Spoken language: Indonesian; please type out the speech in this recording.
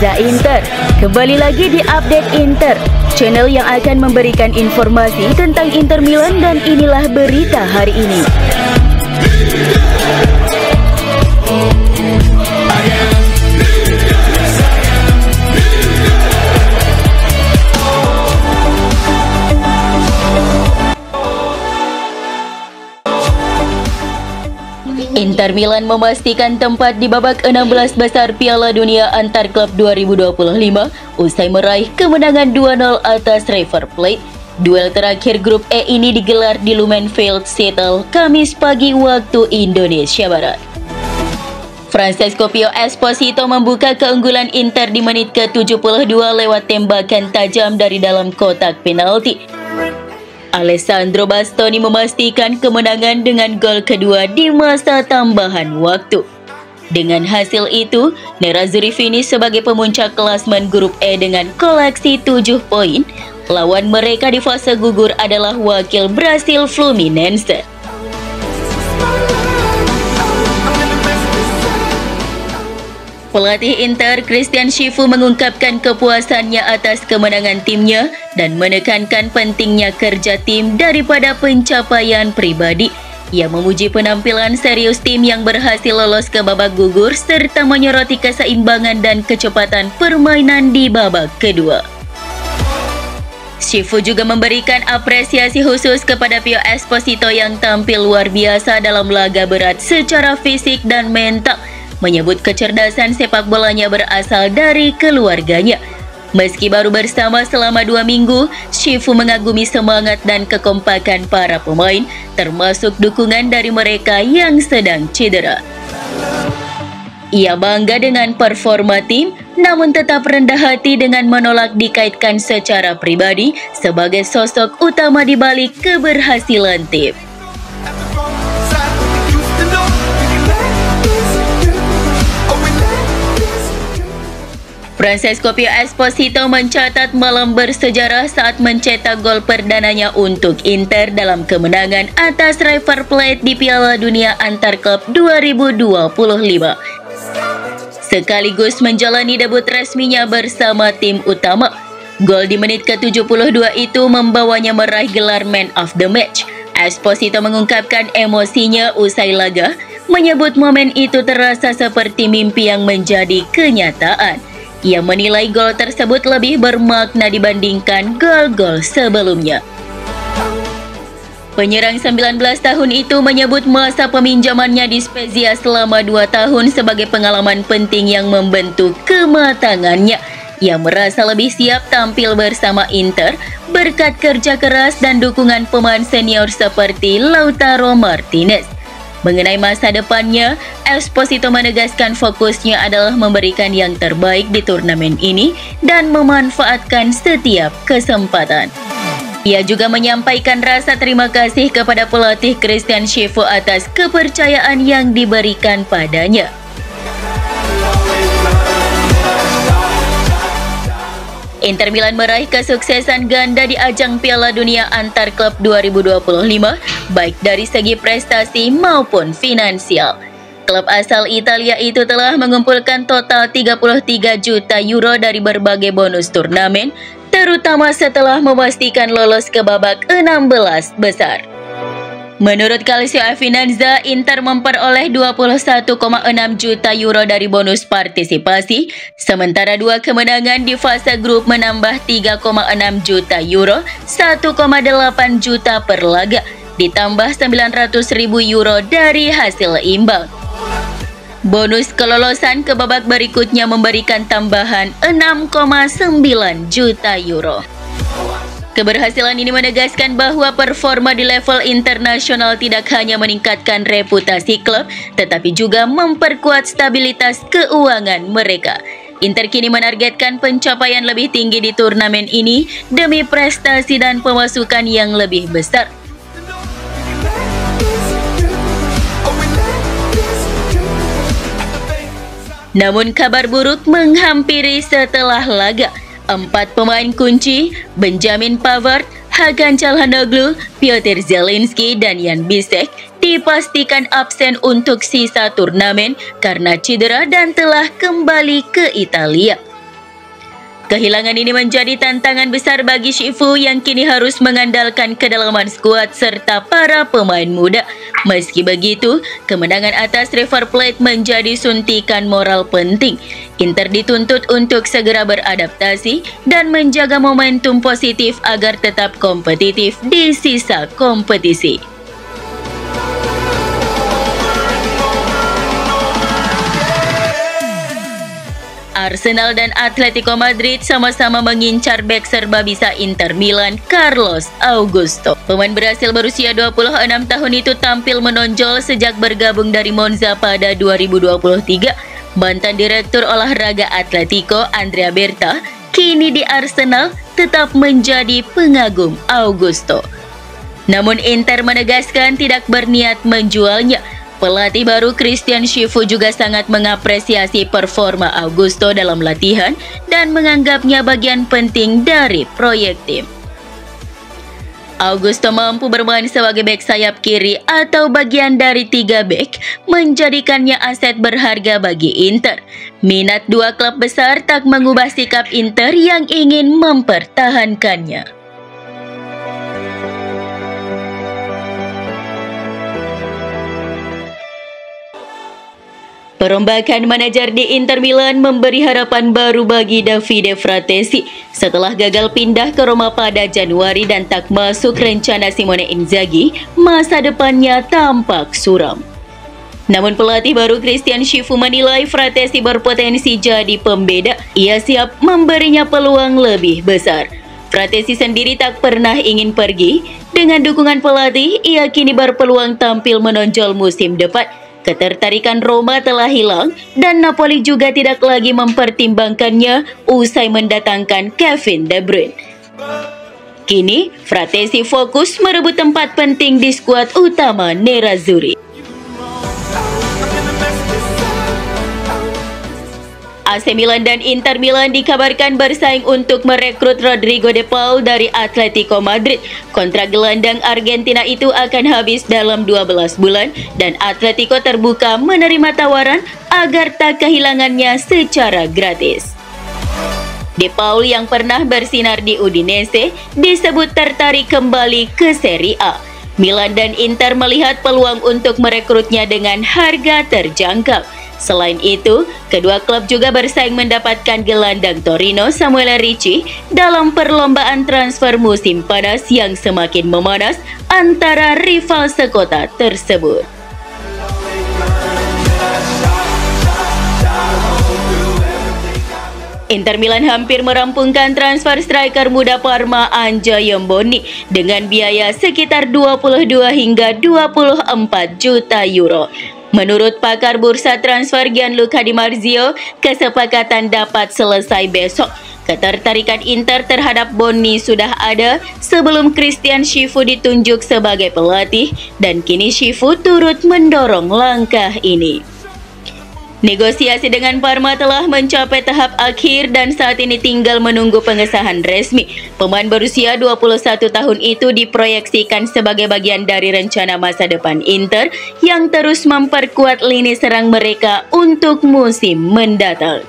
Finanza Inter. Kembali lagi di Update Inter, channel yang akan memberikan informasi tentang Inter Milan, dan inilah berita hari ini. Inter Milan memastikan tempat di babak 16 besar Piala Dunia Antar Klub 2025 usai meraih kemenangan 2-0 atas River Plate. Duel terakhir grup E ini digelar di Lumenfield, Seattle, Kamis pagi waktu Indonesia Barat. Francesco Pio Esposito membuka keunggulan Inter di menit ke-72 lewat tembakan tajam dari dalam kotak penalti. Alessandro Bastoni memastikan kemenangan dengan gol kedua di masa tambahan waktu. Dengan hasil itu, Nerazzurri finish sebagai pemuncak klasmen grup E dengan koleksi 7 poin. Lawan mereka di fase gugur adalah wakil Brasil Fluminense. Pelatih Inter, Christian Chifu, mengungkapkan kepuasannya atas kemenangan timnya dan menekankan pentingnya kerja tim daripada pencapaian pribadi. Ia memuji penampilan serius tim yang berhasil lolos ke babak gugur serta menyoroti keseimbangan dan kecepatan permainan di babak kedua. Chifu juga memberikan apresiasi khusus kepada Pio Esposito yang tampil luar biasa dalam laga berat secara fisik dan mental. Menyebut kecerdasan sepak bolanya berasal dari keluarganya. Meski baru bersama selama 2 minggu, Chifu mengagumi semangat dan kekompakan para pemain, termasuk dukungan dari mereka yang sedang cedera. Ia bangga dengan performa tim, namun tetap rendah hati dengan menolak dikaitkan secara pribadi sebagai sosok utama di balik keberhasilan tim. Francesco Pio Esposito mencatat malam bersejarah saat mencetak gol perdananya untuk Inter dalam kemenangan atas River Plate di Piala Dunia Antar Klub 2025. Sekaligus menjalani debut resminya bersama tim utama. Gol di menit ke-72 itu membawanya meraih gelar Man of the Match. Esposito mengungkapkan emosinya usai laga, menyebut momen itu terasa seperti mimpi yang menjadi kenyataan. Ia menilai gol tersebut lebih bermakna dibandingkan gol-gol sebelumnya. Penyerang 19 tahun itu menyebut masa peminjamannya di Spezia selama 2 tahun sebagai pengalaman penting yang membentuk kematangannya. Ia merasa lebih siap tampil bersama Inter berkat kerja keras dan dukungan pemain senior seperti Lautaro Martinez. Mengenai masa depannya, Esposito menegaskan fokusnya adalah memberikan yang terbaik di turnamen ini dan memanfaatkan setiap kesempatan. Ia juga menyampaikan rasa terima kasih kepada pelatih Christian Chifu atas kepercayaan yang diberikan padanya. Inter Milan meraih kesuksesan ganda di ajang Piala Dunia Antar Klub 2025, baik dari segi prestasi maupun finansial. Klub asal Italia itu telah mengumpulkan total 33 juta euro dari berbagai bonus turnamen, terutama setelah memastikan lolos ke babak 16 besar. Menurut Calcio Finanza, Inter memperoleh 21,6 juta euro dari bonus partisipasi, sementara 2 kemenangan di fase grup menambah 3,6 juta euro, 1,8 juta per laga, ditambah 900.000 euro dari hasil imbang. Bonus kelolosan ke babak berikutnya memberikan tambahan 6,9 juta euro. Keberhasilan ini menegaskan bahwa performa di level internasional tidak hanya meningkatkan reputasi klub, tetapi juga memperkuat stabilitas keuangan mereka. Inter kini menargetkan pencapaian lebih tinggi di turnamen ini demi prestasi dan pemasukan yang lebih besar. Namun kabar buruk menghampiri setelah laga. 4 pemain kunci, Benjamin Pavard, Hakan Çalhanoğlu, Piotr Zielinski, dan Jan Bisek dipastikan absen untuk sisa turnamen karena cedera dan telah kembali ke Italia. Kehilangan ini menjadi tantangan besar bagi Shifu yang kini harus mengandalkan kedalaman skuad serta para pemain muda. Meski begitu, kemenangan atas River Plate menjadi suntikan moral penting. Inter dituntut untuk segera beradaptasi dan menjaga momentum positif agar tetap kompetitif di sisa kompetisi. Arsenal dan Atletico Madrid sama-sama mengincar bek serba bisa Inter Milan, Carlos Augusto. Pemain Brasil berusia 26 tahun itu tampil menonjol sejak bergabung dari Monza pada 2023. Mantan Direktur Olahraga Atletico, Andrea Berta, kini di Arsenal tetap menjadi pengagum Augusto. Namun Inter menegaskan tidak berniat menjualnya. Pelatih baru Christian Shifu juga sangat mengapresiasi performa Augusto dalam latihan dan menganggapnya bagian penting dari proyek tim. Augusto mampu bermain sebagai bek sayap kiri atau bagian dari 3 bek, menjadikannya aset berharga bagi Inter. Minat dua klub besar tak mengubah sikap Inter yang ingin mempertahankannya. Perombakan manajer di Inter Milan memberi harapan baru bagi Davide Fratesi setelah gagal pindah ke Roma pada Januari dan tak masuk rencana Simone Inzaghi. Masa depannya tampak suram. Namun pelatih baru Christian Shifu menilai Fratesi berpotensi jadi pembeda. Ia siap memberinya peluang lebih besar. Fratesi sendiri tak pernah ingin pergi. Dengan dukungan pelatih, ia kini berpeluang tampil menonjol musim depan. Ketertarikan Roma telah hilang dan Napoli juga tidak lagi mempertimbangkannya usai mendatangkan Kevin De Bruyne. Kini, Fratesi fokus merebut tempat penting di skuad utama Nerazzurri. AC Milan dan Inter Milan dikabarkan bersaing untuk merekrut Rodrigo De Paul dari Atletico Madrid. Kontrak gelandang Argentina itu akan habis dalam 12 bulan dan Atletico terbuka menerima tawaran agar tak kehilangannya secara gratis. De Paul yang pernah bersinar di Udinese disebut tertarik kembali ke Serie A. Milan dan Inter melihat peluang untuk merekrutnya dengan harga terjangkau. Selain itu, kedua klub juga bersaing mendapatkan gelandang Torino Samuel Ricci dalam perlombaan transfer musim panas yang semakin memanas antara rival sekota tersebut. Inter Milan hampir merampungkan transfer striker muda Parma Andrea Iamboni dengan biaya sekitar 22 hingga 24 juta euro. Menurut pakar bursa transfer Gianluca Di Marzio, kesepakatan dapat selesai besok. Ketertarikan Inter terhadap Bonni sudah ada sebelum Christian Shifu ditunjuk sebagai pelatih dan kini Shifu turut mendorong langkah ini. Negosiasi dengan Parma telah mencapai tahap akhir dan saat ini tinggal menunggu pengesahan resmi. Pemain berusia 21 tahun itu diproyeksikan sebagai bagian dari rencana masa depan Inter yang terus memperkuat lini serang mereka untuk musim mendatang.